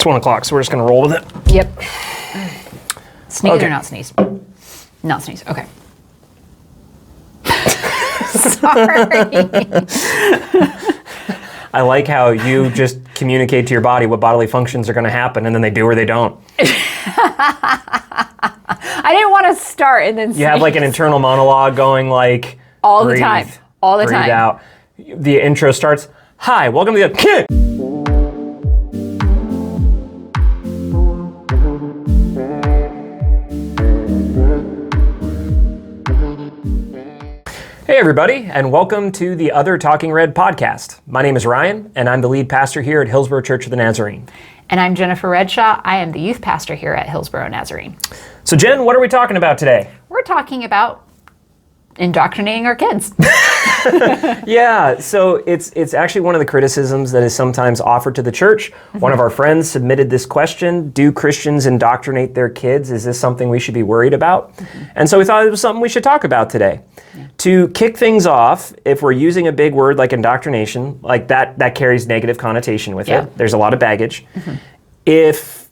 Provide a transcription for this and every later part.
it's 1 o'clock, so we're just going to roll with it. Yep. Sneeze or not sneeze? Not sneeze. Okay. Sorry. I like how you just communicate to your body what bodily functions are going to happen, and then they do or they don't. I didn't want to start and then You have like an internal monologue going like... all breathe, the time. All the breathe time. out. The intro starts, hi, welcome to the... Hey everybody, and welcome to the Other Talking Red podcast. My name is Ryan, and I'm the lead pastor here at Hillsborough Church of the Nazarene. And I'm Jennifer Redshaw. I am the youth pastor here at Hillsborough Nazarene. So Jen, what are we talking about today? We're talking about indoctrinating our kids. Yeah, so it's actually one of the criticisms that is sometimes offered to the church. Mm-hmm. One of our friends submitted this question, do Christians indoctrinate their kids? Is this something we should be worried about? Mm-hmm. And so we thought it was something we should talk about today. Yeah. To kick things off, if we're using a big word like indoctrination, like that carries negative connotation with it. There's a lot of baggage. Mm-hmm. If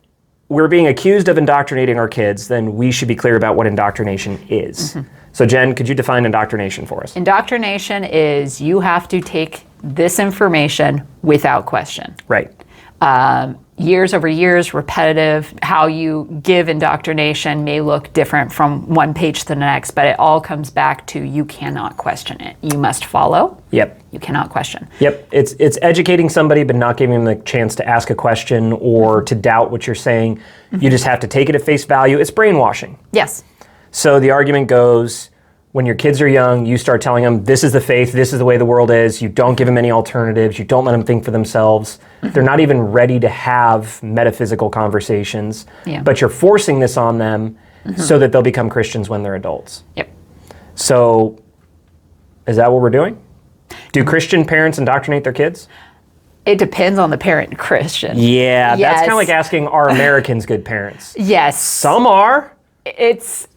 we're being accused of indoctrinating our kids, then we should be clear about what indoctrination is. Mm-hmm. So Jen, could you define indoctrination for us? Indoctrination is you have to take this information without question. Right. Years over years, repetitive. How you give indoctrination may look different from one page to the next, but it all comes back to you cannot question it. You must follow. Yep. You cannot question. Yep. It's educating somebody, but not giving them the chance to ask a question or to doubt what you're saying. Mm-hmm. You just have to take it at face value. It's brainwashing. Yes. So the argument goes, when your kids are young, you start telling them, this is the faith, this is the way the world is. You don't give them any alternatives. You don't let them think for themselves. Mm-hmm. They're not even ready to have metaphysical conversations. Yeah. But you're forcing this on them so that they'll become Christians when they're adults. Yep. So is that what we're doing? Do Christian parents indoctrinate their kids? It depends on the parent Christian. Yeah, that's kind of like asking, are Americans good parents? Yes. Some are.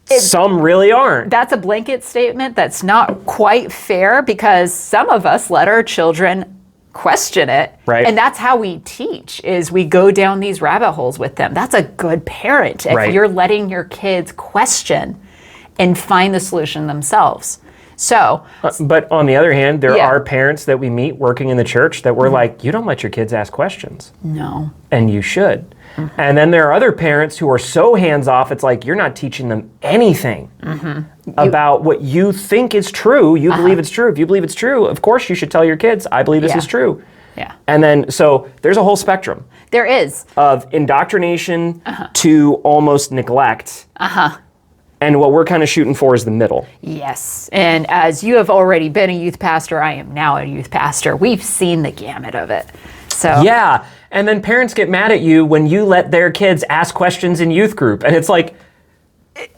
Some really aren't. That's a blanket statement that's not quite fair because some of us let our children question it. Right. And that's how we teach, is we go down these rabbit holes with them. That's a good parent if you're letting your kids question and find the solution themselves. So, but on the other hand, there are parents that we meet working in the church that we're like, you don't let your kids ask questions. No. And you should. Mm-hmm. And then there are other parents who are so hands-off, it's like you're not teaching them anything about what you think is true. You believe it's true. If you believe it's true, of course you should tell your kids, I believe this is true. Yeah. And then, so there's a whole spectrum. There is. Of indoctrination to almost neglect. And what we're kind of shooting for is the middle. Yes. And as you have already been a youth pastor, I am now a youth pastor. We've seen the gamut of it. So yeah. And then parents get mad at you when you let their kids ask questions in youth group. And it's like,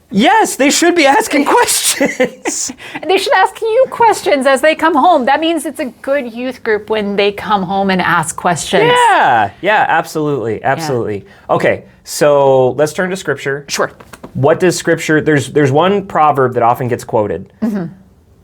yes, they should be asking questions. They should ask you questions as they come home. That means it's a good youth group when they come home and ask questions. Yeah, absolutely, absolutely. Yeah. Okay, so let's turn to Scripture. Sure. What does Scripture, there's one proverb that often gets quoted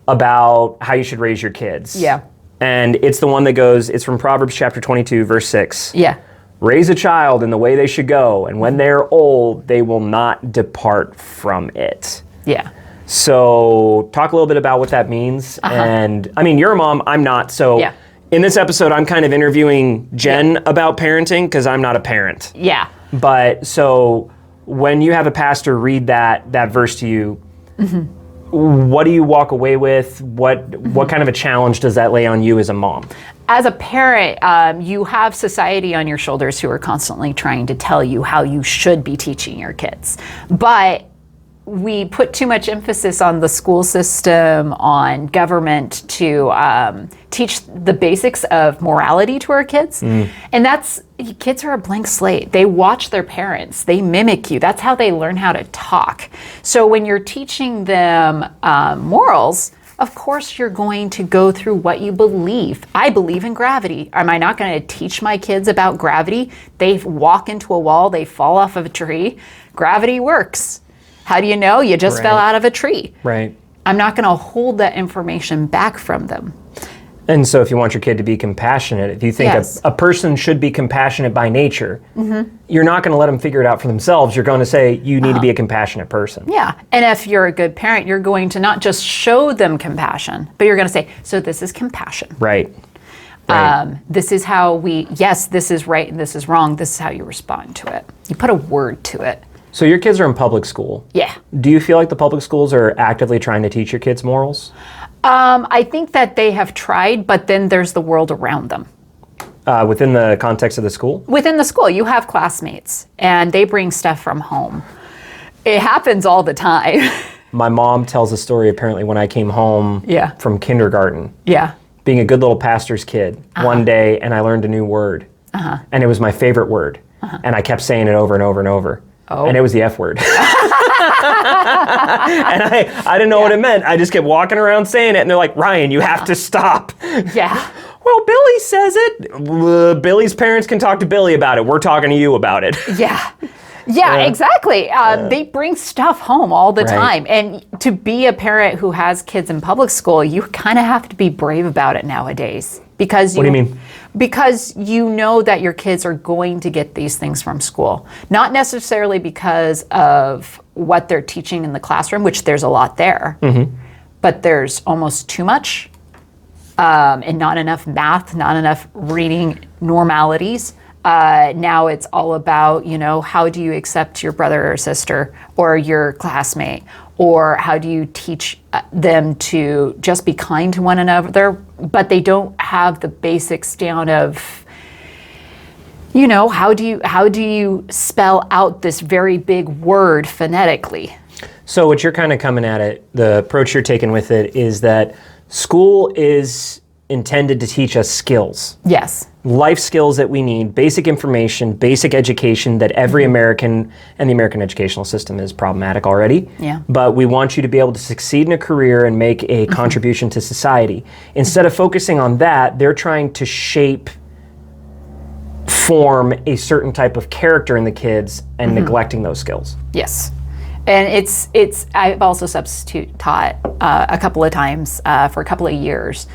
about how you should raise your kids. Yeah. And it's the one that goes, it's from Proverbs chapter 22, verse 6. Yeah. Raise a child in the way they should go, and when they're old, they will not depart from it. Yeah. So talk a little bit about what that means. And I mean, you're a mom, I'm not. So in this episode, I'm kind of interviewing Jen about parenting because I'm not a parent. Yeah. But so when you have a pastor read that verse to you, what do you walk away with? What kind of a challenge does that lay on you as a mom? As a parent, you have society on your shoulders who are constantly trying to tell you how you should be teaching your kids. But we put too much emphasis on the school system, on government to teach the basics of morality to our kids. And kids are a blank slate. They watch their parents. They mimic you. That's how they learn how to talk. So when you're teaching them morals, of course you're going to go through what you believe. I believe in gravity. Am I not going to teach my kids about gravity? They walk into a wall, they fall off of a tree. Gravity works. How do you know? You just fell out of a tree. Right. I'm not going to hold that information back from them. And so if you want your kid to be compassionate, if you think Yes. a person should be compassionate by nature, you're not going to let them figure it out for themselves. You're going to say, you need to be a compassionate person. Yeah. And if you're a good parent, you're going to not just show them compassion, but you're going to say, so this is compassion. Right. Right. This is how yes, this is right and this is wrong. This is how you respond to it. You put a word to it. So your kids are in public school. Yeah. Do you feel like the public schools are actively trying to teach your kids morals? I think that they have tried, but then there's the world around them. Within the context of the school? Within the school, you have classmates, and they bring stuff from home. It happens all the time. My mom tells a story apparently when I came home Yeah. from kindergarten, Yeah. being a good little pastor's kid one day, and I learned a new word. And it was my favorite word. And I kept saying it over and over and over. Oh. And it was the F word. And I didn't know what it meant. I just kept walking around saying it, and they're like, Ryan, you have to stop. Yeah. Well, Billy says it. Billy's parents can talk to Billy about it. We're talking to you about it. Yeah. Yeah, exactly. They bring stuff home all the time. And to be a parent who has kids in public school, you kind of have to be brave about it nowadays. Because What do you mean? Because you know that your kids are going to get these things from school. Not necessarily because of what they're teaching in the classroom, which there's a lot there, but there's almost too much and not enough math, not enough reading normalities. Now it's all about, how do you accept your brother or sister or your classmate? Or how do you teach them to just be kind to one another, but they don't have the basics down of, how do you spell out this very big word phonetically? So what you're kind of coming at it, the approach you're taking with it is that school is intended to teach us skills. Yes. Life skills that we need, basic information, basic education that every American, and the American educational system is problematic already. Yeah. But we want you to be able to succeed in a career and make a contribution to society. Instead of focusing on that, they're trying to form a certain type of character in the kids and neglecting those skills. Yes. And I've also substitute taught a couple of times for a couple of years,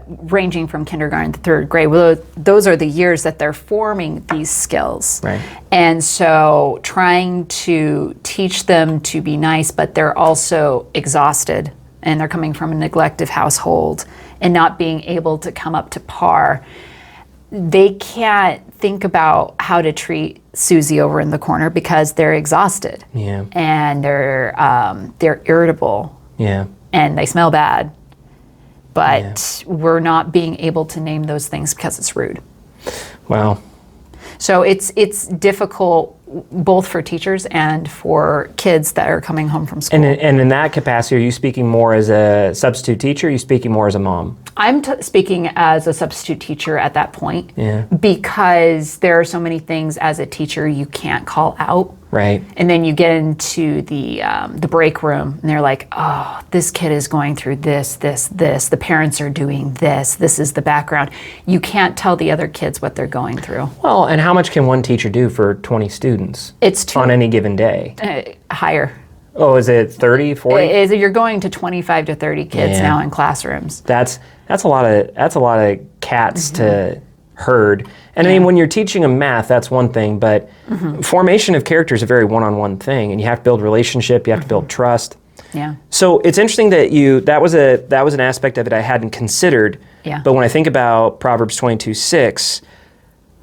ranging from kindergarten to third grade. Well, those are the years that they're forming these skills. Right. And so trying to teach them to be nice, but they're also exhausted and they're coming from a neglected household and not being able to come up to par. They can't think about how to treat Susie over in the corner because they're exhausted. Yeah. And they're irritable. Yeah. And they smell bad. But we're not being able to name those things because it's rude. Wow. So it's difficult both for teachers and for kids that are coming home from school. And in that capacity, are you speaking more as a substitute teacher? Or are you speaking more as a mom? I'm speaking as a substitute teacher at that point because there are so many things as a teacher you can't call out. Right. And then you get into the break room and they're like, oh, this kid is going through this. The parents are doing this. This is the background. You can't tell the other kids what they're going through. Well, and how much can one teacher do for 20 students It's on any given day? Higher. Oh, is it 30, 40? You're going to 25 to 30 kids now in classrooms. That's a lot of cats to herd. And I mean, when you're teaching them math, that's one thing, but formation of character is a very one-on-one thing, and you have to build relationship, you have to build trust. Yeah. So it's interesting that that was an aspect of it I hadn't considered. Yeah. But when I think about Proverbs 22:6,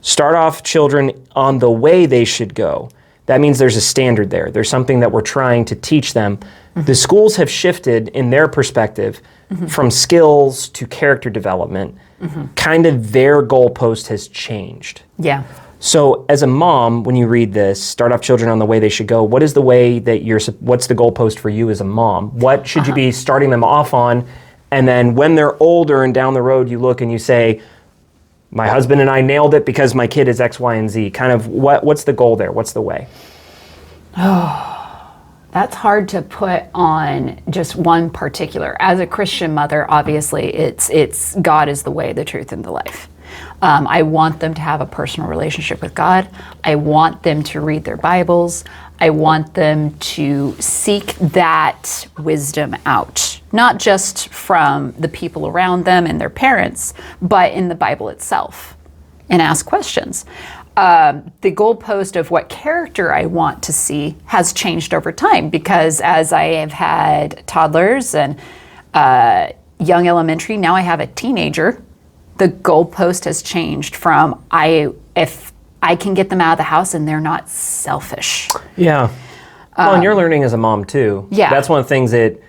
start off children on the way they should go. That means there's a standard there. There's something that we're trying to teach them. The schools have shifted in their perspective from skills to character development. Kind of their goalpost has changed. Yeah. So as a mom, when you read this, start off children on the way they should go, what is the way that what's the goalpost for you as a mom? What should you be starting them off on? And then when they're older and down the road, you look and you say, my husband and I nailed it because my kid is X, Y, and Z. Kind of what's the goal there? What's the way? That's hard to put on just one particular. As a Christian mother, obviously, it's God is the way, the truth, and the life. I want them to have a personal relationship with God. I want them to read their Bibles. I want them to seek that wisdom out, not just from the people around them and their parents, but in the Bible itself, and ask questions. The goalpost of what character I want to see has changed over time, because as I have had toddlers and young elementary, now I have a teenager, the goalpost has changed from if I can get them out of the house and they're not selfish. Yeah. Well, and you're learning as a mom too. Yeah. That's one of the things that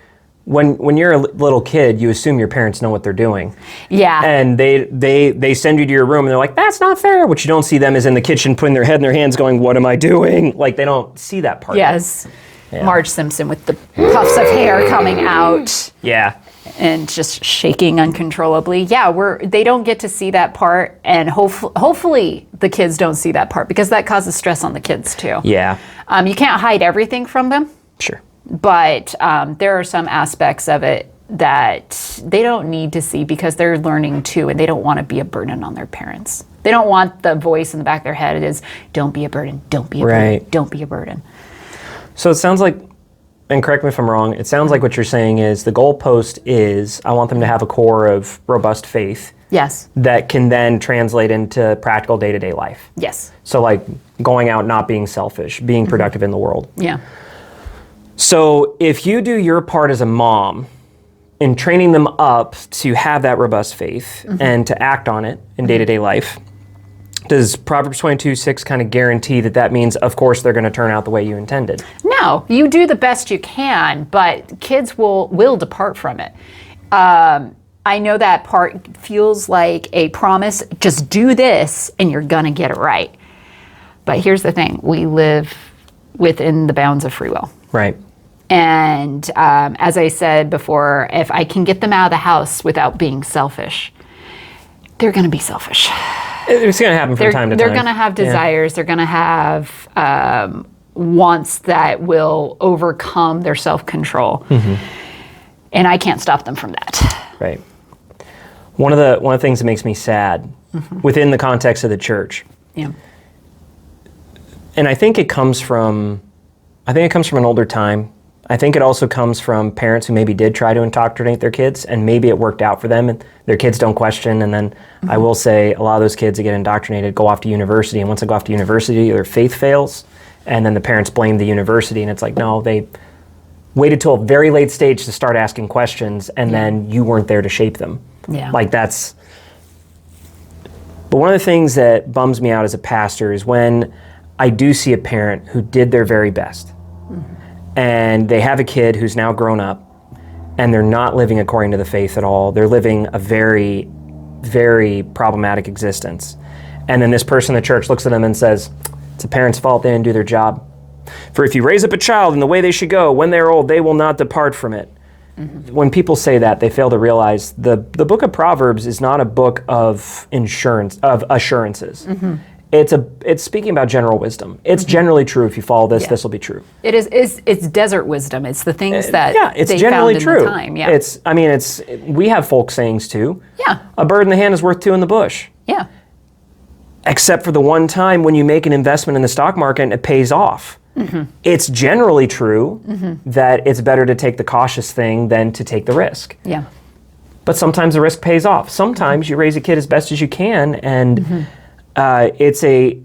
when you're a little kid, you assume your parents know what they're doing. Yeah. And they send you to your room and they're like, that's not fair. What you don't see them is in the kitchen putting their head in their hands going, what am I doing? Like, they don't see that part. Yes. Yeah. Marge Simpson with the puffs of hair coming out. Yeah. And just shaking uncontrollably. Yeah, they don't get to see that part, and hopefully the kids don't see that part, because that causes stress on the kids too. Yeah. You can't hide everything from them. Sure. But there are some aspects of it that they don't need to see, because they're learning too, and they don't want to be a burden on their parents. They don't want the voice in the back of their head is, don't be a burden, don't be a burden, don't be a burden. So it sounds like, and correct me if I'm wrong, it sounds like what you're saying is the goalpost is I want them to have a core of robust faith. Yes. That can then translate into practical day-to-day life. Yes. So like going out, not being selfish, being productive in the world. Yeah. So if you do your part as a mom in training them up to have that robust faith and to act on it in day-to-day life, does Proverbs 22:6 kind of guarantee that means, of course, they're going to turn out the way you intended? No, you do the best you can, but kids will depart from it. I know that part feels like a promise, just do this and you're going to get it right. But here's the thing, we live within the bounds of free will. Right. And as I said before, if I can get them out of the house without being selfish, they're going to be selfish. It's going to happen from time to time. They're going to have desires. They're going to have wants that will overcome their self-control. And I can't stop them from that. Right. One of the things that makes me sad within the context of the church. Yeah. And I think it comes from an older time. I think it also comes from parents who maybe did try to indoctrinate their kids, and maybe it worked out for them, and their kids don't question. And then I will say a lot of those kids that get indoctrinated go off to university, and once they go off to university, their faith fails, and then the parents blame the university, and it's like, no, they waited till a very late stage to start asking questions, and then you weren't there to shape them. Yeah. Like that's... But one of the things that bums me out as a pastor is when I do see a parent who did their very best, and they have a kid who's now grown up, and they're not living according to the faith at all. They're living a very, very problematic existence. And then this person in the church looks at them and says, it's a parent's fault, they didn't do their job. For if you raise up a child in the way they should go, when they're old, they will not depart from it. When people say that, they fail to realize the book of Proverbs is not a book of assurances. It's speaking about general wisdom. It's generally true. If you follow this, this will be true. It's desert wisdom. It's the things that it's they generally found true. in the time. Yeah. We have folk sayings too. Yeah. A bird in the hand is worth two in the bush. Yeah. Except for the one time when you make an investment in the stock market and it pays off. It's generally true that it's better to take the cautious thing than to take the risk. Yeah. But sometimes the risk pays off. Sometimes you raise a kid as best as you can, and I think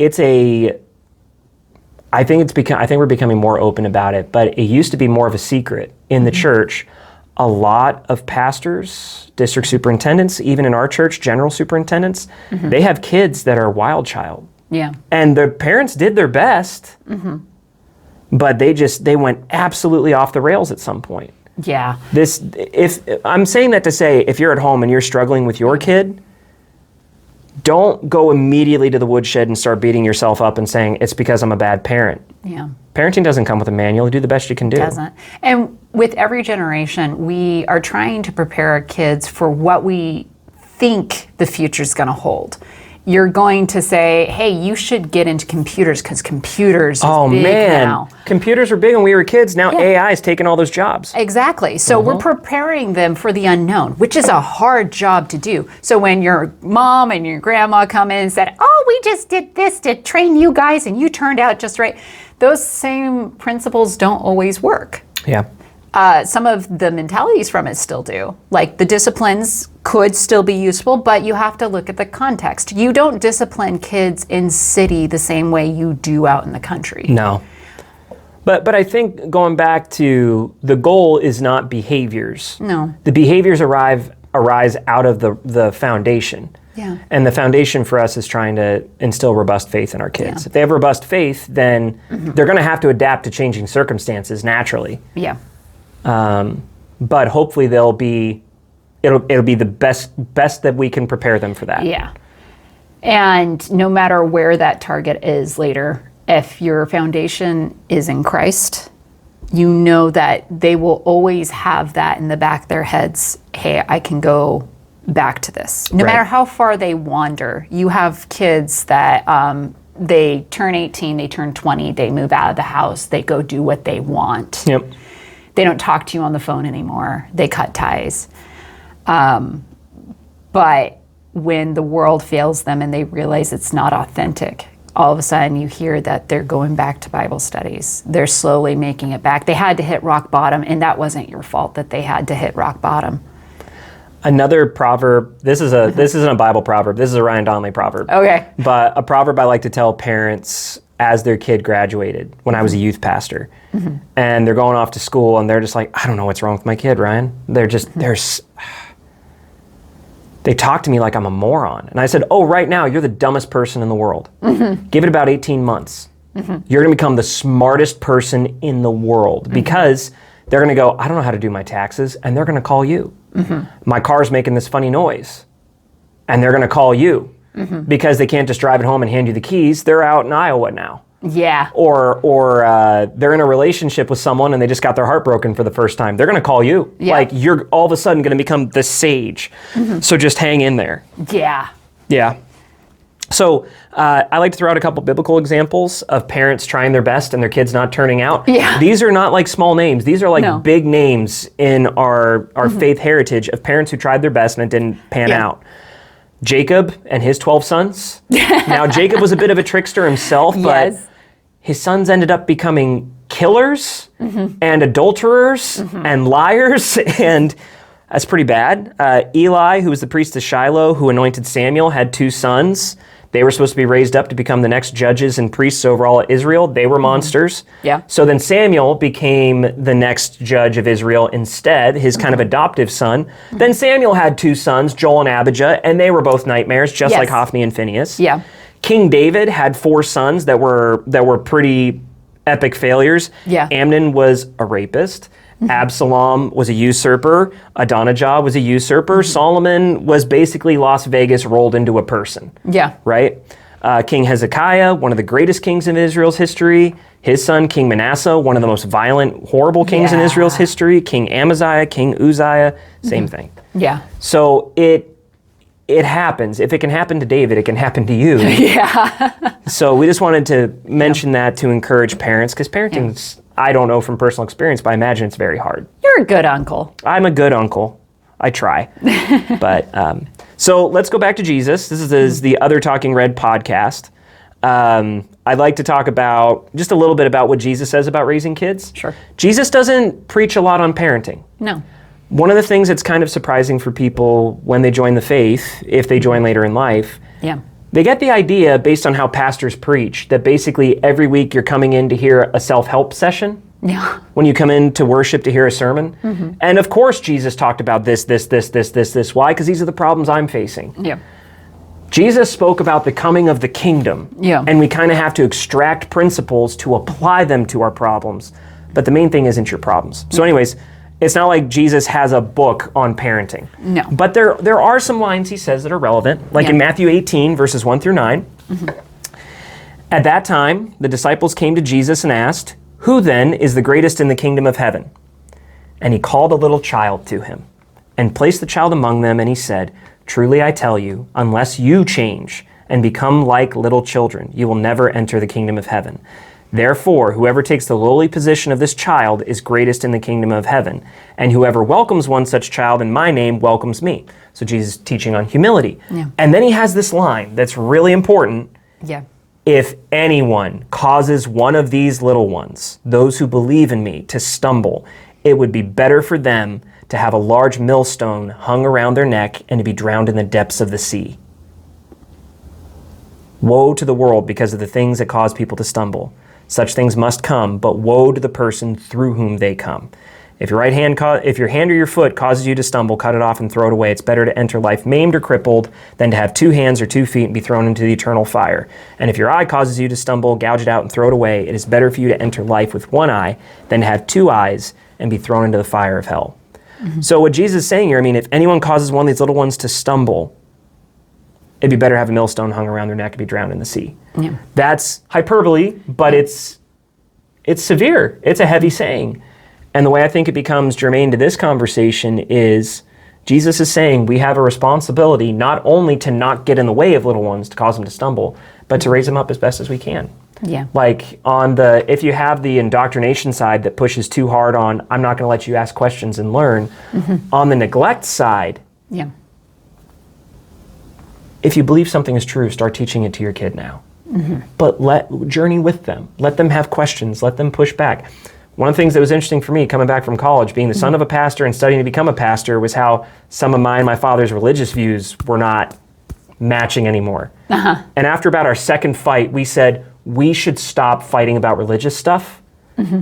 we're becoming more open about it, but it used to be more of a secret in the church. A lot of pastors, district superintendents, even in our church, general superintendents, they have kids that are wild child. Yeah. And the parents did their best, but they went absolutely off the rails at some point. Yeah. If I'm saying that to say, if you're at home and you're struggling with your kid, don't go immediately to the woodshed and start beating yourself up and saying, it's because I'm a bad parent. Yeah. Parenting doesn't come with a manual. You do the best you can do. It doesn't. And with every generation, we are trying to prepare our kids for what we think the future is going to hold. you're going to say, hey, you should get into computers because computers is big now. Computers were big when we were kids. Now AI is taking all those jobs. Exactly. So we're preparing them for the unknown, which is a hard job to do. So when your mom and your grandma come in and said, oh, we just did this to train you guys and you turned out just right, those same principles don't always work. Yeah. Some of the mentalities from it still do. Like the disciplines could still be useful, but you have to look at the context. You don't discipline kids in city the same way you do out in the country. No. But I think going back to the goal is not behaviors. No. The behaviors arise out of the foundation. Yeah. And the foundation for us is trying to instill robust faith in our kids. Yeah. If they have robust faith, then they're going to have to adapt to changing circumstances naturally. Yeah. But hopefully it'll be the best that we can prepare them for that. Yeah. And no matter where that target is later, if your foundation is in Christ, you know that they will always have that in the back of their heads. Hey, I can go back to this. No matter how far they wander. You have kids that they turn 18, they turn 20, they move out of the house, they go do what they want. Yep. They don't talk to you on the phone anymore. They cut ties. But when the world fails them and they realize it's not authentic, all of a sudden you hear that they're going back to Bible studies. They're slowly making it back. They had to hit rock bottom, and that wasn't your fault that they had to hit rock bottom. Another proverb, this isn't a Bible proverb, this is a Ryan Donnelly proverb. Okay. But a proverb I like to tell parents as their kid graduated when I was a youth pastor. And they're going off to school and they're just like, I don't know what's wrong with my kid, Ryan. They talk to me like I'm a moron. And I said, oh, right now, you're the dumbest person in the world. Give it about 18 months. You're gonna become the smartest person in the world because they're gonna go, I don't know how to do my taxes, and they're gonna call you. My car's making this funny noise, and they're gonna call you because they can't just drive it home and hand you the keys. They're out in Iowa now. Yeah. Or they're in a relationship with someone and they just got their heart broken for the first time. They're going to call you. Yeah. Like you're all of a sudden going to become the sage. So just hang in there. Yeah. Yeah. So I like to throw out a couple biblical examples of parents trying their best and their kids not turning out. Yeah. These are not like small names. These are like big names in our faith heritage of parents who tried their best and it didn't pan out. Jacob and his 12 sons. Now, Jacob was a bit of a trickster himself, but his sons ended up becoming killers and adulterers and liars, and that's pretty bad. Eli, who was the priest of Shiloh, who anointed Samuel, had 2 sons. They were supposed to be raised up to become the next judges and priests over all of Israel. They were monsters. Yeah. So then Samuel became the next judge of Israel instead, his kind of adoptive son. Then Samuel had 2 sons, Joel and Abijah, and they were both nightmares, just like Hophni and Phinehas. Yeah. King David had 4 sons that were pretty epic failures. Yeah. Amnon was a rapist. Absalom was a usurper. Adonijah was a usurper. Solomon was basically Las Vegas rolled into a person. Yeah. Right? King Hezekiah, one of the greatest kings in Israel's history. His son, King Manasseh, one of the most violent, horrible kings in Israel's history. King Amaziah, King Uzziah, same thing. Yeah. So it happens. If it can happen to David, it can happen to you. So we just wanted to mention that to encourage parents, because parenting's, I don't know from personal experience, but I imagine it's very hard. You're a good uncle. I'm a good uncle. I try. But so let's go back to Jesus. This is the Other Talking Red podcast. I'd like to talk about just a little bit about what Jesus says about raising kids. Sure. Jesus doesn't preach a lot on parenting. No. One of the things that's kind of surprising for people when they join the faith, if they join later in life, they get the idea based on how pastors preach that basically every week you're coming in to hear a self-help session. Yeah. When you come in to worship to hear a sermon. And of course Jesus talked about this. Why? Because these are the problems I'm facing. Yeah. Jesus spoke about the coming of the kingdom. Yeah. And we kind of have to extract principles to apply them to our problems. But the main thing isn't your problems. So anyways, it's not like Jesus has a book on parenting. No. But there are some lines he says that are relevant, like in Matthew 18, verses 1 through 9. At that time, the disciples came to Jesus and asked, "Who then is the greatest in the kingdom of heaven?" And he called a little child to him and placed the child among them, and he said, "Truly I tell you, unless you change and become like little children. You will never enter the kingdom of heaven. Therefore, whoever takes the lowly position of this child is greatest in the kingdom of heaven. And whoever welcomes one such child in my name welcomes me. So Jesus is teaching on humility. Yeah. And then he has this line that's really important. Yeah. If anyone causes one of these little ones, those who believe in me, to stumble, it would be better for them to have a large millstone hung around their neck and to be drowned in the depths of the sea. Woe to the world because of the things that cause people to stumble. Such things must come, but woe to the person through whom they come. If your hand or your foot causes you to stumble, cut it off and throw it away. It's better to enter life maimed or crippled than to have 2 hands or 2 feet and be thrown into the eternal fire. And if your eye causes you to stumble, gouge it out and throw it away. It is better for you to enter life with 1 eye than to have 2 eyes and be thrown into the fire of hell. Mm-hmm. So what Jesus is saying here, if anyone causes one of these little ones to stumble, it'd be better to have a millstone hung around their neck and be drowned in the sea. Yeah. That's hyperbole, but it's severe. It's a heavy saying. And the way I think it becomes germane to this conversation is Jesus is saying we have a responsibility not only to not get in the way of little ones to cause them to stumble, but to raise them up as best as we can. Yeah. Like if you have the indoctrination side that pushes too hard on, I'm not going to let you ask questions and learn. Mm-hmm. On the neglect side, yeah. If you believe something is true, start teaching it to your kid now. Mm-hmm. But journey with them. Let them have questions. Let them push back. One of the things that was interesting for me coming back from college, being the son of a pastor and studying to become a pastor, was how some of my father's religious views were not matching anymore. Uh-huh. And after about our second fight, we said we should stop fighting about religious stuff. Mm-hmm.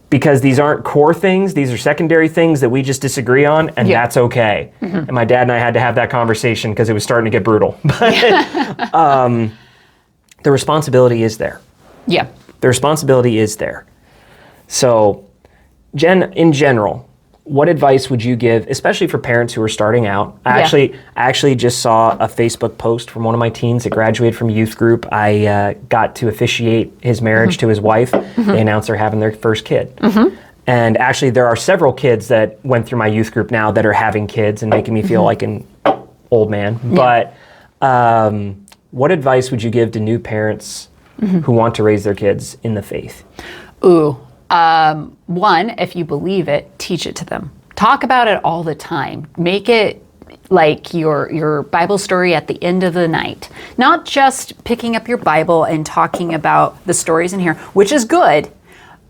Because these aren't core things, these are secondary things that we just disagree on, and that's okay. Mm-hmm. And my dad and I had to have that conversation because it was starting to get brutal. But the responsibility is there. Yeah. The responsibility is there. So, Jen, in general, what advice would you give, especially for parents who are starting out? I actually just saw a Facebook post from one of my teens that graduated from youth group. I got to officiate his marriage to his wife. Mm-hmm. They announced they're having their first kid. Mm-hmm. And actually, there are several kids that went through my youth group now that are having kids and making me feel like an old man. Yeah. But what advice would you give to new parents who want to raise their kids in the faith? Ooh. One, if you believe it, teach it to them. Talk about it all the time. Make it like your Bible story at the end of the night. Not just picking up your Bible and talking about the stories in here, which is good,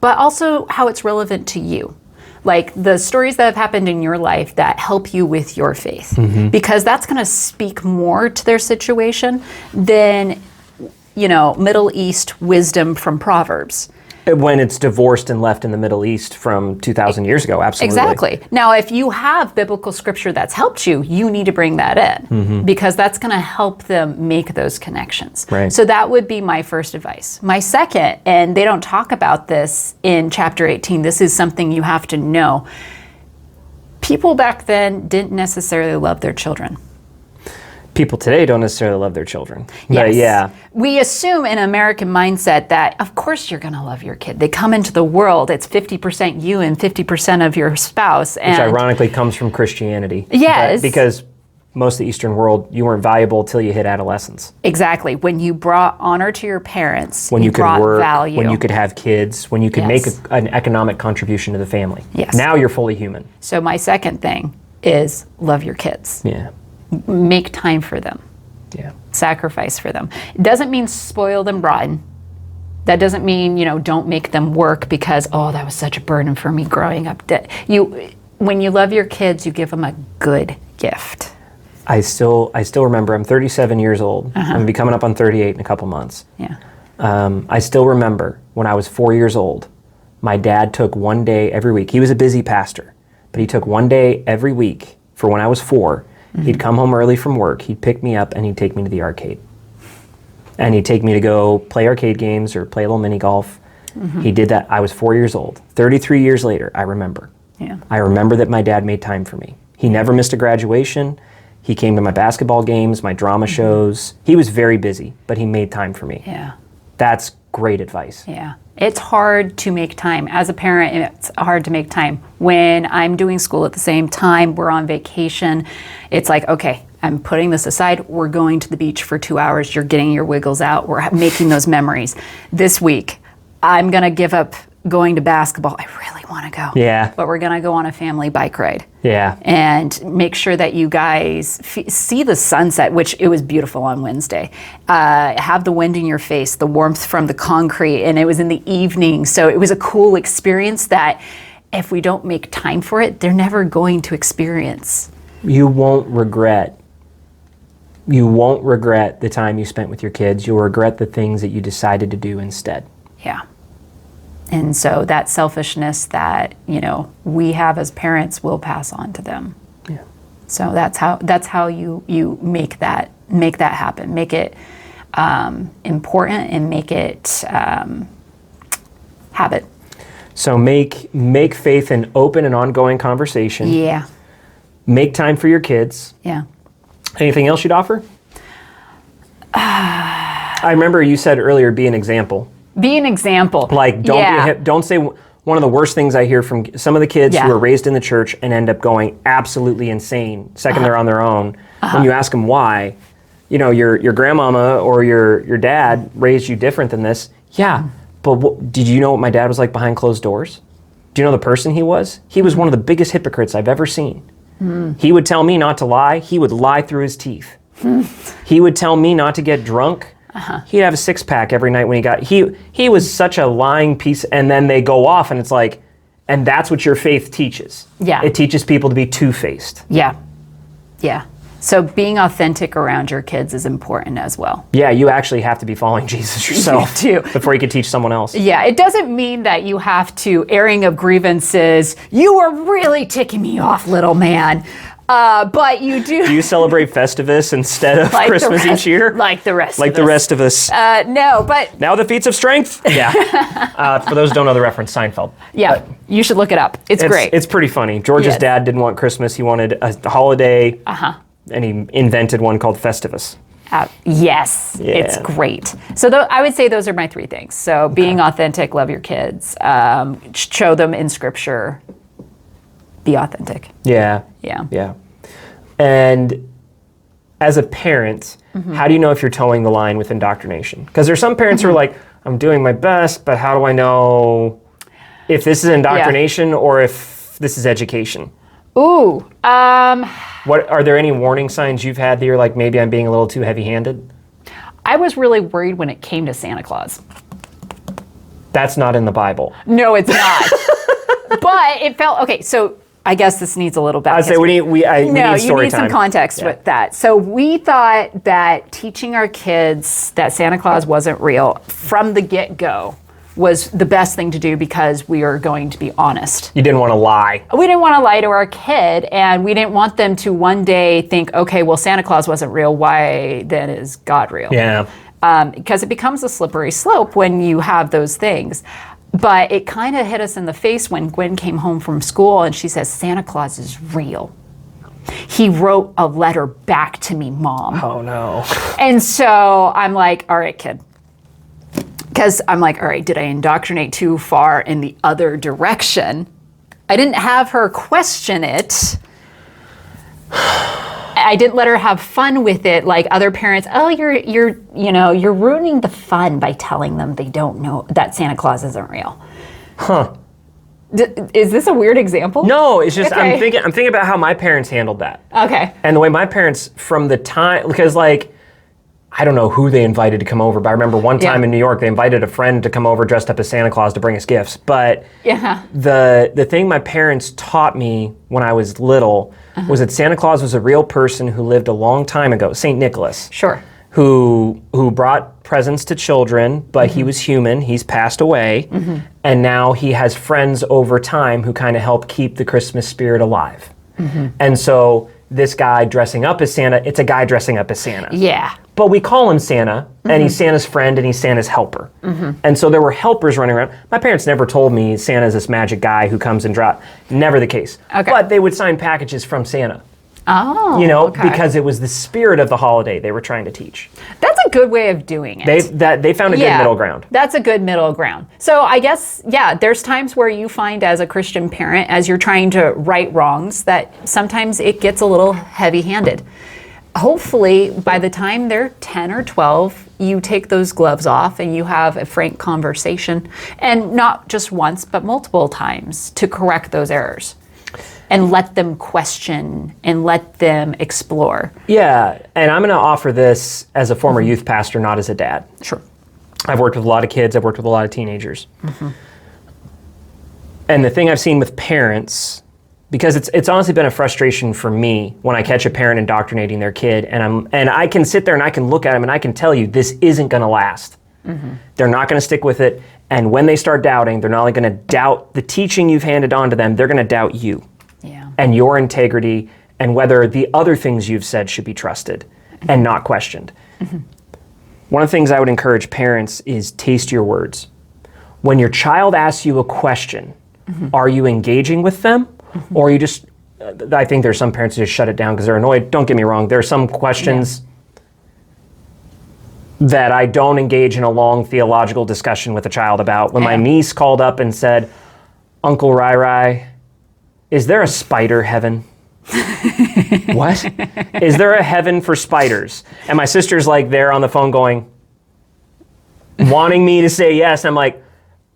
but also how it's relevant to you. Like the stories that have happened in your life that help you with your faith. Mm-hmm. Because that's going to speak more to their situation than, Middle East wisdom from Proverbs. When it's divorced and left in the Middle East from 2,000 years ago, absolutely. Exactly. Now, if you have biblical scripture that's helped you, you need to bring that in because that's going to help them make those connections. Right. So that would be my first advice. My second, and they don't talk about this in chapter 18, this is something you have to know. People back then didn't necessarily love their children. People today don't necessarily love their children. Yes. But yeah. We assume in American mindset that, of course, you're going to love your kid. They come into the world. It's 50% you and 50% of your spouse. Which ironically comes from Christianity. Yes. Because most of the Eastern world, you weren't valuable till you hit adolescence. Exactly. When you brought honor to your parents, when you could brought work, value. when you could have kids, when you could make an economic contribution to the family. Yes. Now you're fully human. So my second thing is love your kids. Yeah. Make time for them. Yeah. Sacrifice for them. It doesn't mean spoil them rotten. That doesn't mean, don't make them work because, that was such a burden for me growing up. When you love your kids, you give them a good gift. I still remember, I'm 37 years old. I'm going to be coming up on 38 in a couple months. Yeah. I still remember when I was 4 years old, my dad took one day every week. He was a busy pastor, but he took one day every week for when I was 4. He'd come home early from work, he'd pick me up, and he'd take me to the arcade. And he'd take me to go play arcade games or play a little mini golf. He did that. I was 4 years old. 33 years later, I remember. Yeah. I remember that my dad made time for me. He never missed a graduation. He came to my basketball games, my drama shows. He was very busy, but he made time for me. Yeah. That's great advice. Yeah. It's hard to make time. As a parent, it's hard to make time. When I'm doing school at the same time, we're on vacation, it's like, okay, I'm putting this aside. We're going to the beach for 2 hours. You're getting your wiggles out. We're making those memories. This week, I'm going to give up going to basketball. I really want to go. Yeah. But we're going to go on a family bike ride. Yeah. And make sure that you guys see the sunset, which it was beautiful on Wednesday. Have the wind in your face, the warmth from the concrete, and it was in the evening. So it was a cool experience that if we don't make time for it, they're never going to experience. You won't regret. You won't regret the time you spent with your kids. You'll regret the things that you decided to do instead. Yeah. And so that selfishness that, we have as parents will pass on to them. Yeah. So that's how you make that happen. Make it important and make it habit. So make faith an open and ongoing conversation. Yeah. Make time for your kids. Yeah. Anything else you'd offer? I remember you said earlier, be an example. Be an example. Like, don't say one of the worst things I hear from some of the kids who are raised in the church and end up going absolutely insane second they're on their own. When you ask them why, your grandmama or your dad raised you different than this. Yeah, but did you know what my dad was like behind closed doors? Do you know the person he was? He was one of the biggest hypocrites I've ever seen. He would tell me not to lie. He would lie through his teeth. He would tell me not to get drunk. He'd have a six-pack every night when he got... He was such a lying piece, and then they go off, and it's like... And that's what your faith teaches. Yeah. It teaches people to be two-faced. Yeah. Yeah. So being authentic around your kids is important as well. Yeah, you actually have to be following Jesus yourself You do. before you can teach someone else. Yeah, it doesn't mean that you have to, airing of grievances, you are really ticking me off, little man. But you do. Do you celebrate Festivus instead of Christmas each year? Like the rest of us. Like the rest of us. No, but... Now the feats of strength? Yeah. For those who don't know the reference, Seinfeld. Yeah, you should look it up. It's great. It's pretty funny. George's dad didn't want Christmas. He wanted a holiday. And he invented one called Festivus. Yes, it's great. So I would say those are my three things. So being authentic, love your kids, show them in Scripture, be authentic. Yeah. Yeah. Yeah. And as a parent, how do you know if you're towing the line with indoctrination? Because there's some parents who are like, I'm doing my best, but how do I know if this is indoctrination or if this is education? Ooh. What are there any warning signs you've had that you're like, maybe I'm being a little too heavy-handed? I was really worried when it came to Santa Claus. That's not in the Bible. No, it's not. But it felt okay. So I guess this needs a little back. I'd say we need story time. You need some context with that. So we thought that teaching our kids that Santa Claus wasn't real from the get-go was the best thing to do because we are going to be honest. You didn't want to lie. We didn't want to lie to our kid, and we didn't want them to one day think, okay, well, Santa Claus wasn't real. Why then is God real? Yeah. Because it becomes a slippery slope when you have those things. But it kind of hit us in the face when Gwen came home from school and she says, Santa Claus is real. He wrote a letter back to me, Mom. Oh, no. And so I'm like, all right, kid. Because I'm like, all right, did I indoctrinate too far in the other direction? I didn't have her question it. I didn't let her have fun with it like other parents. Oh, you're ruining the fun by telling them they don't know that Santa Claus isn't real. Huh. Is this a weird example? No, it's just Okay. I'm thinking about how my parents handled that. Okay. And the way my parents from the time, because like, I don't know who they invited to come over, but I remember one time in New York, they invited a friend to come over dressed up as Santa Claus to bring us gifts. But the thing my parents taught me when I was little was that Santa Claus was a real person who lived a long time ago, St. Nicholas. Sure. Who brought presents to children, but he was human, he's passed away, and now he has friends over time who kind of help keep the Christmas spirit alive. And so this guy dressing up as Santa, it's a guy dressing up as Santa. Yeah. But we call him Santa, and he's Santa's friend, and he's Santa's helper. And so there were helpers running around. My parents never told me Santa's this magic guy who comes and drops. Never the case. Okay. But they would sign packages from Santa. Oh, okay. Because it was the spirit of the holiday they were trying to teach. That's a good way of doing it. They found a good middle ground. That's a good middle ground. So I guess, there's times where you find as a Christian parent, as you're trying to right wrongs, that sometimes it gets a little heavy-handed. hopefully by the time they're 10 or 12, you take those gloves off and you have a frank conversation, and not just once, but multiple times, to correct those errors and let them question and let them explore. Yeah, and I'm going to offer this as a former youth pastor, not as a dad. Sure. I've worked with a lot of kids, I've worked with a lot of teenagers. And the thing I've seen with parents, because it's honestly been a frustration for me when I catch a parent indoctrinating their kid, and I can sit there and I can look at them and I can tell you this isn't going to last. They're not going to stick with it, and when they start doubting, they're not only going to doubt the teaching you've handed on to them, they're going to doubt you and your integrity and whether the other things you've said should be trusted and not questioned. One of the things I would encourage parents is taste your words. When your child asks you a question, are you engaging with them? Or are you just, I think there's some parents who just shut it down because they're annoyed. Don't get me wrong. There are some questions that I don't engage in a long theological discussion with a child about. When my niece called up and said, Uncle Rai Rai, is there a spider heaven? What? Is there a heaven for spiders? And my sister's like there on the phone going, wanting me to say yes. I'm like,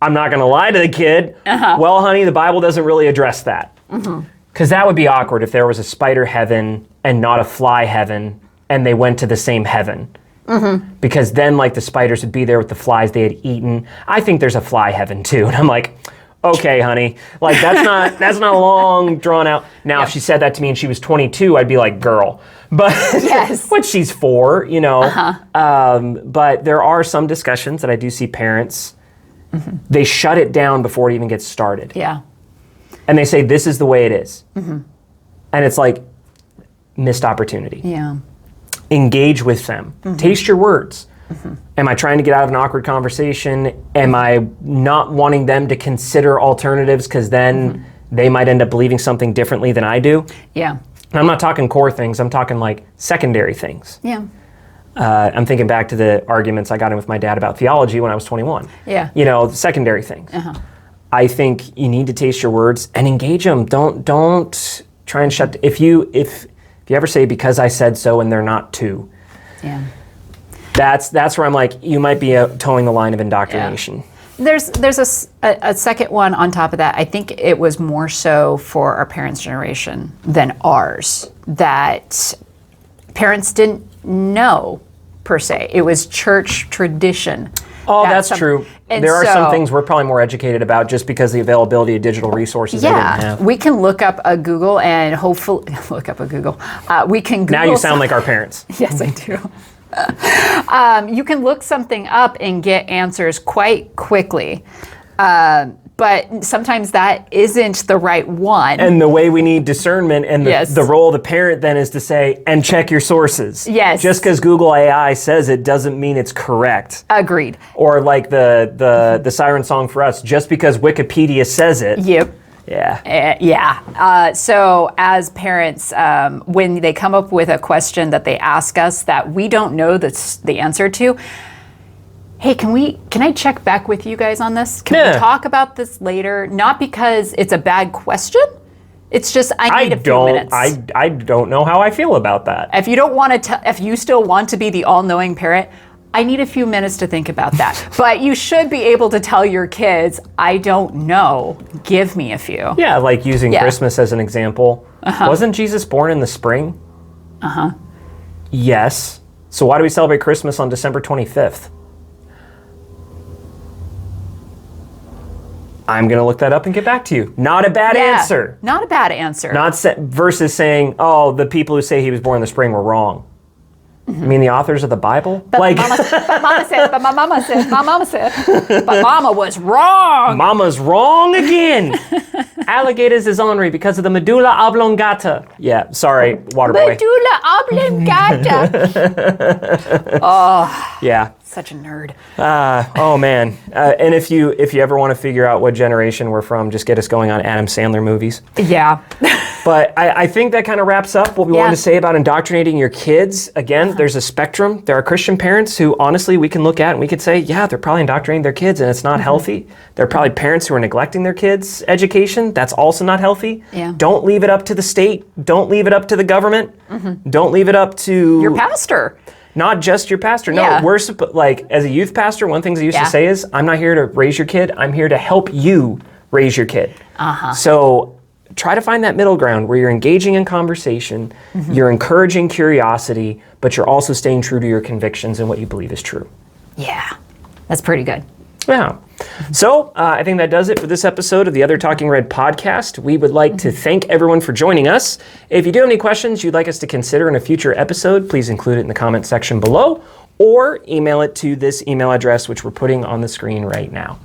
I'm not going to lie to the kid. Well, honey, the Bible doesn't really address that. Because that would be awkward if there was a spider heaven and not a fly heaven, and they went to the same heaven. Because then, like, the spiders would be there with the flies they had eaten. I think there's a fly heaven too. And I'm like, okay, honey, like that's not long drawn out. Now, if she said that to me and she was 22, I'd be like, girl. But when she's 4, you know. But there are some discussions that I do see parents, they shut it down before it even gets started. And they say, this is the way it is. And it's like, missed opportunity. Engage with them. Taste your words. Am I trying to get out of an awkward conversation? Am I not wanting them to consider alternatives because then they might end up believing something differently than I do? And I'm not talking core things. I'm talking like secondary things. I'm thinking back to the arguments I got in with my dad about theology when I was 21. You know, secondary things. I think you need to taste your words and engage them. Don't try and shut. If you ever say because I said so and they're not to, that's where I'm like, you might be towing the line of indoctrination. There's a second one on top of that. I think it was more so for our parents' generation than ours, that parents didn't know per se. It was church tradition. Oh, that's true. And there are some things we're probably more educated about just because of the availability of digital resources they didn't have. We can look up a Google and hopefully look up a Google. We can Google. Now you sound like our parents. Yes, I do. You can look something up and get answers quite quickly. But sometimes that isn't the right one. And the way we need discernment and the role of the parent then is to say, and check your sources. Just because Google AI says it doesn't mean it's correct. Agreed. Or like the siren song for us, just because Wikipedia says it. So as parents, when they come up with a question that they ask us that we don't know the answer to, hey, can I check back with you guys on this? Can we talk about this later? Not because it's a bad question. It's just I need a few minutes. I don't know how I feel about that. If you don't want to, if you still want to be the all-knowing parent, I need a few minutes to think about that. But you should be able to tell your kids, I don't know. Give me a few. Yeah, like using Christmas as an example. Wasn't Jesus born in the spring? Yes. So why do we celebrate Christmas on December 25th? I'm going to look that up and get back to you. Not a bad answer. Not a bad answer. Versus saying, oh, the people who say he was born in the spring were wrong. I mean, the authors of the Bible? But mama said, but mama was wrong. Mama's wrong again. Alligators is ornery because of the medulla oblongata. Yeah, sorry, Waterboy. Medulla oblongata. Yeah. Such a nerd. Oh man. And if you ever want to figure out what generation we're from, just get us going on Adam Sandler movies. Yeah. But I think that kind of wraps up what we wanted to say about indoctrinating your kids. Again, there's a spectrum. There are Christian parents who honestly we can look at and we could say, yeah, they're probably indoctrinating their kids and it's not healthy. There are probably parents who are neglecting their kids' education. That's also not healthy. Yeah. Don't leave it up to the state. Don't leave it up to the government. Don't leave it up to Your pastor. Not just your pastor. No, Yeah. we're like, as a youth pastor, one thing I used to say is, I'm not here to raise your kid. I'm here to help you raise your kid. So try to find that middle ground where you're engaging in conversation, you're encouraging curiosity, but you're also staying true to your convictions and what you believe is true. Yeah, that's pretty good. Yeah. So I think that does it for this episode of the Other Talking Red podcast. We would like to thank everyone for joining us. If you do have any questions you'd like us to consider in a future episode, please include it in the comment section below or email it to this email address, which we're putting on the screen right now.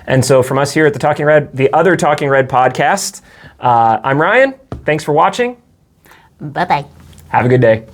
And so from us here at the Other Talking Red podcast, I'm Ryan. Thanks for watching. Bye-bye. Have a good day.